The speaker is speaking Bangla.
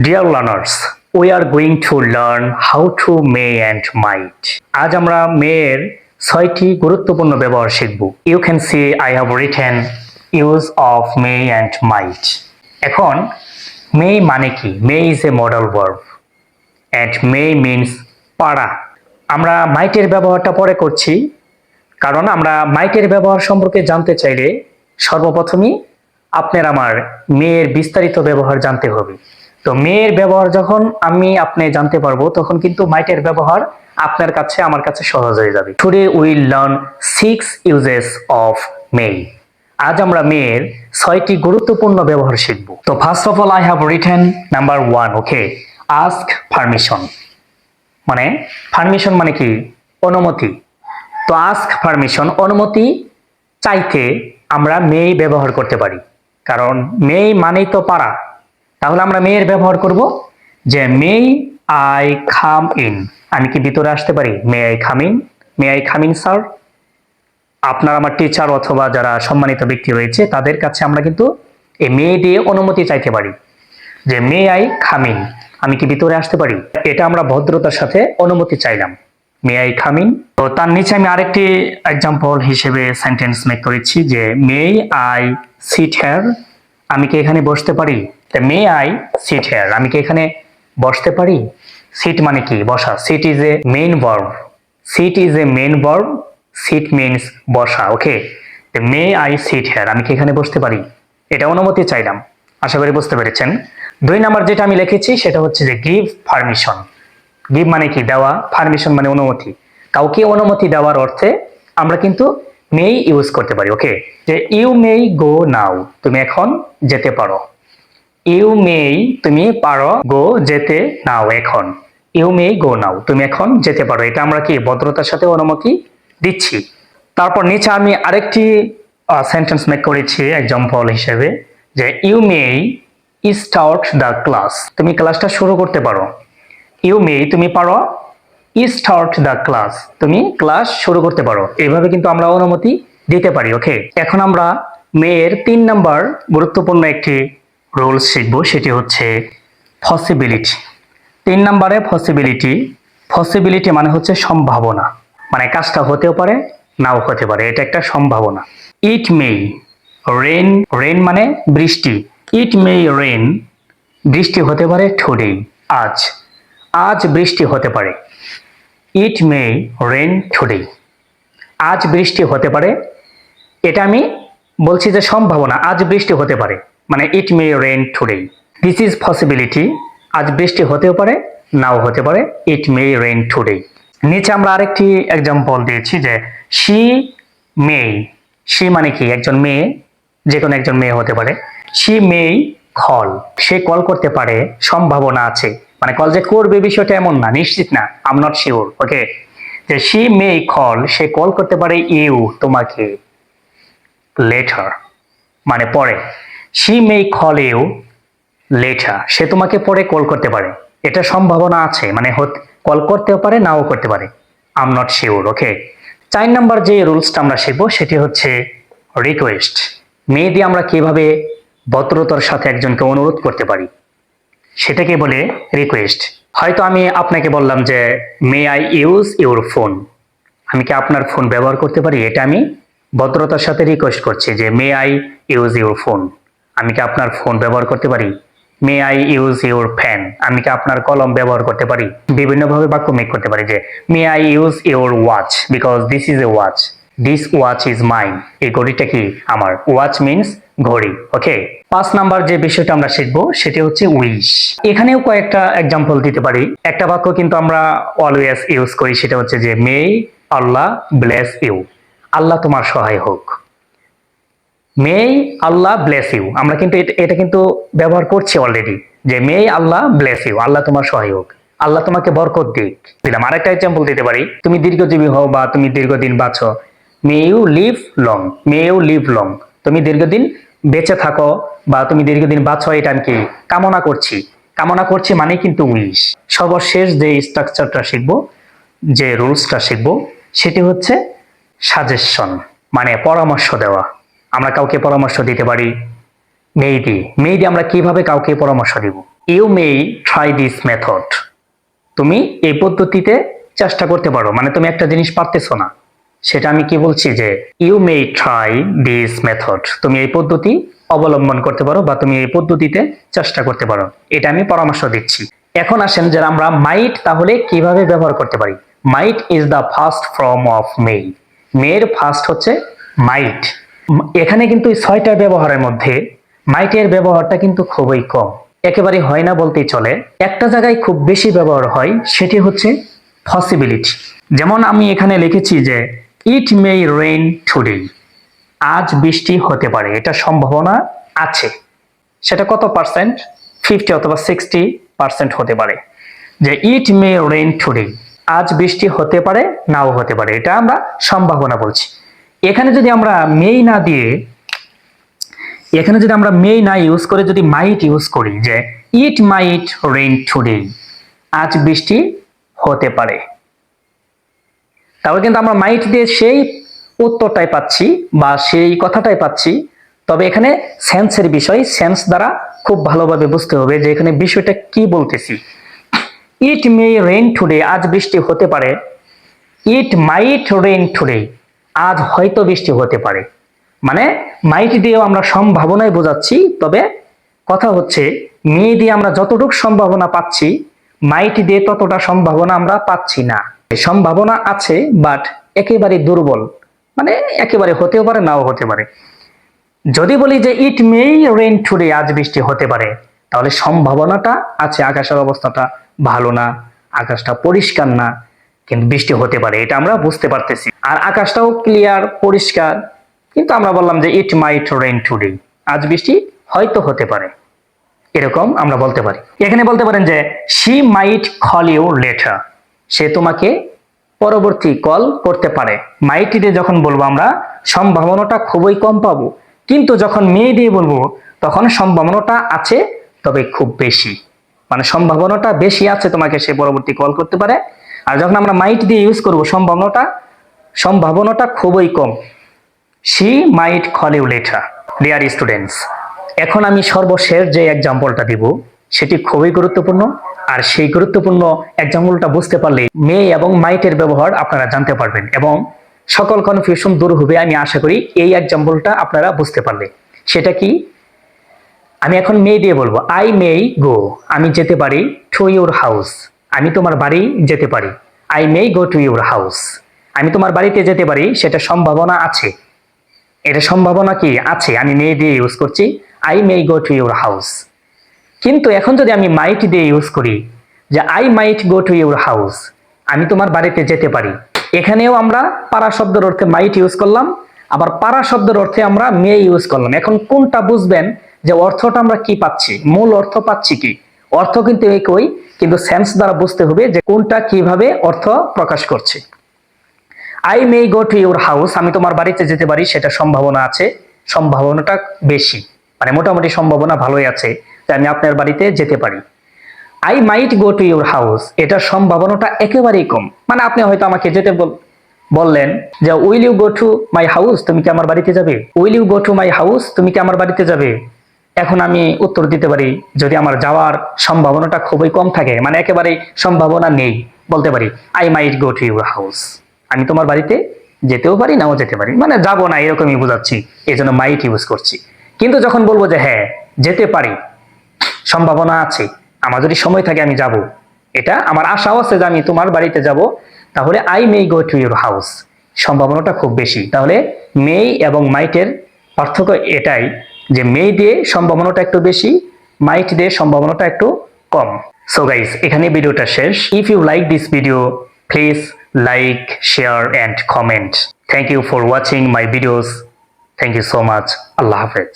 Dear learners, we are going to learn how to may and might. আজ আমরা মেয়ের 6টি গুরুত্বপূর্ণ ব্যবহার শিখব। You can see I have written use of may and might. এখন may মানে কি? May is a modal verb and may means পারা। আমরা might-এর ব্যবহারটা পরে করছি, কারণ আমরা might-এর ব্যবহার সম্পর্কে জানতে চাইলে সর্বপ্রথমই আপনার আমার মেয়ের বিস্তারিত ব্যবহার জানতে হবে। তো মেয়ের ব্যবহার যখন আপনি জানতে পারবো, তখন কিন্তু মাইটের ব্যবহার আপনার কাছে আমার কাছে সহজ হয়ে যাবে। Today will learn 6 uses of May. আজ আমরা মেয়ের 6টি গুরুত্বপূর্ণ ব্যবহার শিখব। তো first of all I have written number 1, okay, ask permission. মানে পারমিশন মানে কি? অনুমতি। তো আস্ক পারমিশন, অনুমতি চাইতে আমরা মে ব্যবহার করতে পারি, কারণ মে মানেই তো পারা। তাহলে আমরা মেয়ের ব্যবহার করব যে মে আই কাম ইন। আমি কি ভিতরে আসতে পারি? May I come in, may I come in sir. আপনার আমার টিচার অথবা যারা সম্মানিত ব্যক্তি রয়েছে তাদের কাছে আমরা কিন্তু এই মে দিয়ে অনুমতি চাইতে পারি যে মে আই কাম ইন, আমি কি ভিতরে আসতে পারি। এটা আমরা ভদ্রতার সাথে অনুমতি চাইলাম, মে আই কাম ইন। তো তার নিচে আমি আরেকটি এক্সাম্পল হিসেবে সেন্টেন্স মেক করেছি যে মে আই সিট হেয়ার, আমি কি এখানে বসতে পারি। মে আই সিট হেয়ার, আমি কি এখানে বসতে পারি। সিট মানে কি? বসা। Sit is a main verb, sit is a main verb, sit means বসা, okay. May I sit here, আমি কি এখানে বসতে পারি। এটা অনুমতি চাইলাম। আশা করি বুঝতে পেরেছেন। 2 নাম্বার যেটা আমি লিখেছি সেটা হচ্ছে যে গিভ পারমিশন। গিভ মানে কি? দেওয়া, পারমিশন মানে অনুমতি। কাউকে অনুমতি দেওয়ার অর্থে আমরা কিন্তু মে ইউজ করতে পারি, ওকে। যে ইউ মে গো নাও, তুমি এখন যেতে পারো। ইউ মে, তুমি পারো, গো যেতে, নাও এখন। ইউ মে গো নাও, তুমি এখন যেতে পারো। এটা আমরা কি ভদ্রতার সাথে অনুমতি দিচ্ছি। তারপর নিচে আমি আরেকটি সেন্টেন্স মেক করেছি এক্সাম্পল হিসেবে যে you may start the class, তুমি ক্লাসটা শুরু করতে পারো। ইউ মে, তুমি পারো, স্টার্ট দ্য ক্লাস, তুমি ক্লাস শুরু করতে পারো। এইভাবে কিন্তু আমরা অনুমতি দিতে পারি, ওকে। এখন আমরা মেয়ের 3 নাম্বার গুরুত্বপূর্ণ একটি রুলস শিখবো, সেটি হচ্ছে পসিবিলিটি। 3 নাম্বারে পসিবিলিটি। পসিবিলিটি মানে হচ্ছে সম্ভাবনা, মানে কাজটা হতেও পারে নাও হতে পারে, এটা একটা সম্ভাবনা। ইট মে রেন, রেন মানে বৃষ্টি। ইট মে রেন, বৃষ্টি হতে পারে টুডে, আজ, আজ বৃষ্টি হতে পারে। ইট মে রেন টুডে, আজ বৃষ্টি হতে পারে। এটা আমি বলছি যে সম্ভাবনা, আজ বৃষ্টি হতে পারে, মানে it may rain today. This is possibility, আজ বৃষ্টি হতেও পারে নাও হতে পারে। It may rain today. নিচে আমরা আরেকটি এক্সাম্পল দিয়েছি যে শি মে। শি মানে কি? একজন মেয়ে, যে কোনো একজন মেয়ে হতে পারে। শি মে কল, সে কল করতে পারে, সম্ভাবনা আছে। মানে কল যে করবে বিষয়টা এমন না, নিশ্চিত না, I am not sure, okay. যে শি মে কল, সে কল করতে পারে ইউ, তোমাকে, লেটার মানে পরে। She may call you later, সে তোমাকে পরে কল করতে পারে। এটা সম্ভাবনা আছে, মানে কল করতেও পারে নাও করতে পারে, I am not sure, okay. 4 number যে রুলসটা আমরা শিখবো সেটি হচ্ছে রিকোয়েস্ট। মেয়ে দিয়ে আমরা কিভাবে ভদ্রতার সাথে একজনকে অনুরোধ করতে পারি সেটাকে বলে রিকোয়েস্ট। হয়তো আমি আপনাকে বললাম যে may I use your phone, আমি কি আপনার ফোন ব্যবহার করতে পারি। এটা আমি ভদ্রতার সাথে রিকোয়েস্ট করছি যে may I use your phone, আমি কি আপনার ফোন ব্যবহার করতে পারি। May I use your pen, আমি কি আপনার কলম ব্যবহার করতে পারি। বিভিন্নভাবে বাক্য মেক করতে পারি যে may I use your watch because this is a watch, this watch is mine, এই ঘড়িটা কি আমার। ওয়াচ মিনস ঘড়ি, ওকে। 5 নাম্বার যে বিষয়টা আমরা শিখবো সেটি হচ্ছে উইশ। এখানেও কয়েকটা এক্সাম্পল দিতে পারি। একটা বাক্য কিন্তু আমরা অলওয়েজ ইউজ করি, সেটা হচ্ছে যে মে আল্লাহ ব্লেস ইউ, আল্লাহ তোমার সহায় হোক। মে আল্লাহ ব্লেস ইউ, আমরা কিন্তু এটা কিন্তু ব্যবহার করছি অলরেডি যে মে আল্লাহ ব্লেস ইউ, আল্লাহ তোমার সহায় হোক, আল্লাহ তোমাকে বরকত দিক। দিলাম। আরেকটা এক্সাম্পল দিতে পারি, তুমি দীর্ঘজীবী হও বা তুমি দীর্ঘদিন বাঁচো। May you live long, may you live long, তুমি দীর্ঘদিন বেঁচে থাকো বা তুমি দীর্ঘদিন বাঁচো, এটা আমি কি কামনা করছি। কামনা করছি মানে কিন্তু উইশ। সর্বশেষ যে স্ট্রাকচারটা শিখবো, যে রুলসটা শিখবো সেটি হচ্ছে সাজেশন, মানে পরামর্শ দেওয়া। আমরা কাউকে পরামর্শ দিতে পারি মেই দিয়ে। মেই দিয়ে আমরা কিভাবে কাউকে পরামর্শ দিব। You may try this method. তুমি এই পদ্ধতিতে চেষ্টা করতে পারো, মানে তুমি একটা জিনিস পারতেছো না, সেটা আমি কি বলছি যে you may try this method, তুমি এই পদ্ধতি অবলম্বন করতে পারো বা তুমি এই পদ্ধতিতে চেষ্টা করতে পারো, এটা আমি পরামর্শ দিচ্ছি। এখন আসেন যে আমরা মাইট তাহলে কিভাবে ব্যবহার করতে পারি। Might is the first form of May. মেয়ের ফার্স্ট হচ্ছে মাইট। এখানে কিন্তু এই 6টা ব্যবহারের মধ্যে মাইটের ব্যবহারটা কিন্তু খুবই কম, একেবারে হয় না বলতেই চলে। একটা জায়গায় খুব বেশি ব্যবহার হয়, সেটি হচ্ছে পসিবিলিটি। যেমন আমি এখানে লিখেছি যে ইট মে রেইন টুডে, আজ বৃষ্টি হতে পারে, এটা সম্ভাবনা আছে। সেটা কত পার্সেন্ট? 50 অথবা 60% হতে পারে। যে ইট মে রেইন টুডে, আজ বৃষ্টি হতে পারে নাও হতে পারে, এটা আমরা সম্ভাবনা বলছি। এখানে যদি আমরা মে না ইউজ করে যদি মাইট ইউজ করি, যে ইট মাইট রেইন টুডে, আজ বৃষ্টি হতে পারে, তাহলে কিন্তু আমরা মাইট দিয়ে সেই উত্তরটাই পাচ্ছি বা সেই কথাটাই পাচ্ছি। তবে এখানে সেন্সের বিষয়, সেন্স দ্বারা খুব ভালোভাবে বুঝতে হবে যে এখানে বিষয়টা কি বলতেছি। ইট মে রেইন টুডে, আজ বৃষ্টি হতে পারে। ইট মাইট রেইন টুডে, আজ হয়তো বৃষ্টি হতে পারে। মানে মাইট দিয়েও আমরা সম্ভাবনায় বোঝাচ্ছি, তবে কথা হচ্ছে মে দিয়ে আমরা যতটুকু সম্ভাবনা পাচ্ছি, মাইট দিয়ে ততটা সম্ভাবনা আমরা পাচ্ছি না। সম্ভাবনা আছে বাট একেবারে দুর্বল, মানে একেবারে হতেও পারে নাও হতে পারে। যদি বলি যে ইট মে রেইন টুডে, আজ বৃষ্টি হতে পারে, তাহলে সম্ভাবনাটা আছে, আকাশের অবস্থাটা ভালো না, আকাশটা পরিষ্কার না, কিন্তু বৃষ্টি হতে পারে, এটা আমরা বুঝতে পারতেছি। আর আকাশটাও ক্লিয়ার পরিষ্কার, কিন্তু আমরা বললাম যে ইট মাইট রেইন টুডে, আজ বৃষ্টি হয়তো হতে পারে, এরকম আমরা বলতে পারি। এখানে বলতে পারেন যে she might call you later, সে তোমাকে পরবর্তী কল করতে পারে। মাইট দিয়ে যখন বলবো আমরা সম্ভাবনাটা খুবই কম পাবো, কিন্তু যখন মে দিয়ে বলবো তখন সম্ভাবনাটা আছে তবে খুব বেশি, মানে সম্ভাবনাটা বেশি আছে তোমাকে সে পরবর্তী কল করতে পারে। আর যখন আমরা মাইট দিয়ে ইউজ করবো সম্ভাবনাটা খুবই কম। She might call you later. Dear students, এখন আমি সর্বশেষ যে এক্সাম্পলটা দিব সেটি খুবই গুরুত্বপূর্ণ, আর সেই গুরুত্বপূর্ণ এক্সাম্পলটা বুঝতে পারলে মে এবং মাইটের ব্যবহার আপনারা জানতে পারবেন এবং সকল কনফিউশন দূর হবে আমি আশা করি এই এক্সাম্পলটা আপনারা বুঝতে পারলে। সেটা কি? আমি এখন মে দিয়ে বলবো আই মে গো, আমি যেতে পারি টু ইউর হাউস, আমি তোমার বাড়ি যেতে পারি। I may go to your house, আমি তোমার বাড়িতে যেতে পারি, সেটা সম্ভাবনা আছে। এটা সম্ভাবনা কি আছে, আমি মে দিয়ে ইউজ করছি, I may go to your house. কিন্তু এখন যদি আমি মাইট দিয়ে ইউজ করি যে I might go to your house, আমি তোমার বাড়িতে যেতে পারি, এখানেও আমরা পারা শব্দের অর্থে মাইট ইউজ করলাম, আবার পারা শব্দের অর্থে আমরা মে ইউজ করলাম। এখন কোনটা বুঝবেন যে অর্থটা আমরা কি পাচ্ছি, মূল অর্থ পাচ্ছি কি? অর্থ কিন্তু একই, কিন্তু সেন্স দ্বারা বুঝতে হবে যে কোনটা কিভাবে অর্থ প্রকাশ করছে। I may go to your house, আমি তোমার বাড়িতে যেতে পারি, সেটা সম্ভাবনা আছে, সম্ভাবনাটা বেশি, মানে মোটামুটি সম্ভাবনা ভালোই আছে যে আমি আপনার বাড়িতে যেতে পারি। I might go to your house, এটার সম্ভাবনাটা একেবারেই কম, মানে আপনি হয়তো আমাকে যেতে বললেন যে will you go to my house, তুমি কি আমার বাড়িতে যাবে? Will you go to my house, তুমি কি আমার বাড়িতে যাবে? এখন আমি উত্তর দিতে পারি, যদি আমার যাওয়ার সম্ভাবনাটা খুবই কম থাকে, মানে একেবারেই সম্ভাবনা নেই, বলতে পারি I might go to your house, আমি তোমার বাড়িতে যেতেও পারি নাও যেতে পারি, মানে যাবো না এরকমই বোঝাচ্ছি, এই জন্য মাইট ইউজ করছি। কিন্তু যখন বলবো যে হ্যাঁ যেতে পারি, সম্ভাবনা আছে, আমার যদি সময় থাকে আমি যাব, এটা আমার আশাও আছে যে আমি তোমার বাড়িতে যাব, তাহলে I may go to your house, সম্ভাবনাটা খুব বেশি। তাহলে মে এবং মাইটের পার্থক্য এটাই যে মে দিয়ে সম্ভাবনাটা একটু বেশি, মাইট দিয়ে সম্ভাবনাটা একটু কম। সো গাইস, এখানে ভিডিওটা শেষ। If you like this video, please like, share and comment. Thank you for watching my videos. Thank you so much. আল্লাহ হাফেজ।